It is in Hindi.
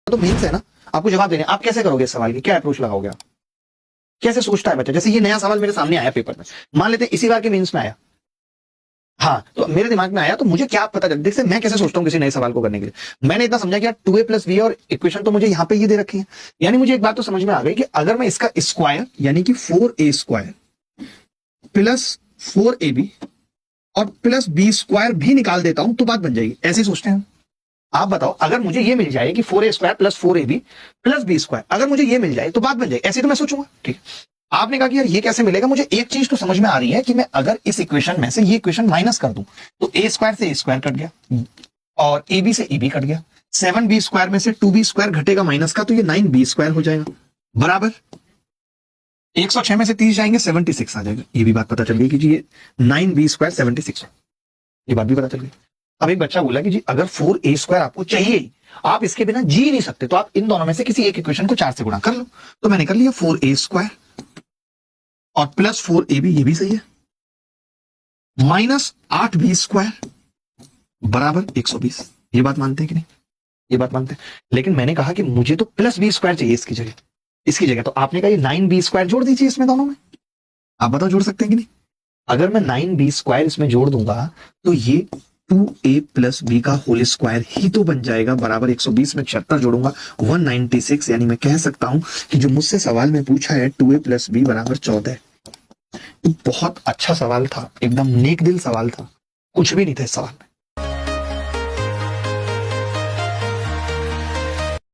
तो मेंस है ना, आपको जवाब देने, आप कैसे करोगे इस सवाल की, क्या अप्रोच लगाओगे आप, कैसे सोचता है बच्चा। जैसे ये नया सवाल मेरे सामने आया पेपर में, मान लेते हैं इसी बार के मेंस में आया, हाँ, तो मेरे दिमाग में आया, तो मुझे क्या पता चल, देखिए मैं कैसे सोचता हूँ किसी नए सवाल को करने के लिए। मैंने इतना समझा कि यार 2a प्लस बी और इक्वेशन तो मुझे यहाँ पे ये दे रखी है, यानी मुझे एक बात तो समझ में आ गई कि अगर मैं इसका स्क्वायर यानी कि 4a स्क्वायर प्लस 4ab और प्लस बी स्क्वायर भी निकाल देता हूं तो बात बन जाएगी। ऐसे ही सोचते हैं आप, बताओ अगर मुझे ये मिल जाए कि 4a square plus 4ab plus B square, अगर मुझे ये मिल जाए तो बात बन जाए, ऐसे तो मैं सोचूंगा। ठीक, आपने कहा कि यार ये कैसे मिलेगा, मुझे एक चीज तो समझ में आ रही है कि मैं अगर इस इक्वेशन में से ये इक्वेशन माइनस कर दूं तो a स्क्वायर से a स्क्वायर कट गया और ab से ab कट गया, 7b स्क्वायर में से 2b स्क्वायर घटेगा माइनस का, तो ये 9b स्क्वायर हो जाएगा बराबर 106 में से 30 जाएंगे 76 आ जाएगा। ये भी बात पता चल गई कि जी ये 9b स्क्वायर 76, ये बात भी पता चल गई। अब एक बच्चा बोला कि जी अगर 4a स्क्वायर आपको चाहिए, आप इसके बिना जी नहीं सकते, तो आप इन दोनों में से किसी एक इक्वेशन को 4 से गुणा कर लो। तो मैंने कर लिया 4a स्क्वायर और प्लस 4ab, ये भी सही है, माइनस 8b स्क्वायर बराबर 120। ये बात मानते हैं कि नहीं, ये बात मानते हैं। लेकिन मैंने कहा कि मुझे तो प्लस b स्क्वायर चाहिए इसकी जगह, इसकी जगह। तो आपने कहा ये 9b स्क्वायर जोड़ दीजिए इसमें दोनों में, आप बताओ जोड़ सकते हैं कि नहीं। अगर मैं 9b स्क्वायर इसमें जोड़ दूंगा तो ये 2a प्लस बी का होल स्क्वायर ही तो बन जाएगा बराबर 120 में 76 जोड़ूंगा 196। यानी मैं कह सकता हूं कि जो मुझसे सवाल में पूछा है 2a प्लस बी बराबर 14। बहुत अच्छा सवाल था, एकदम नेक दिल सवाल था, कुछ भी नहीं था इस सवाल में।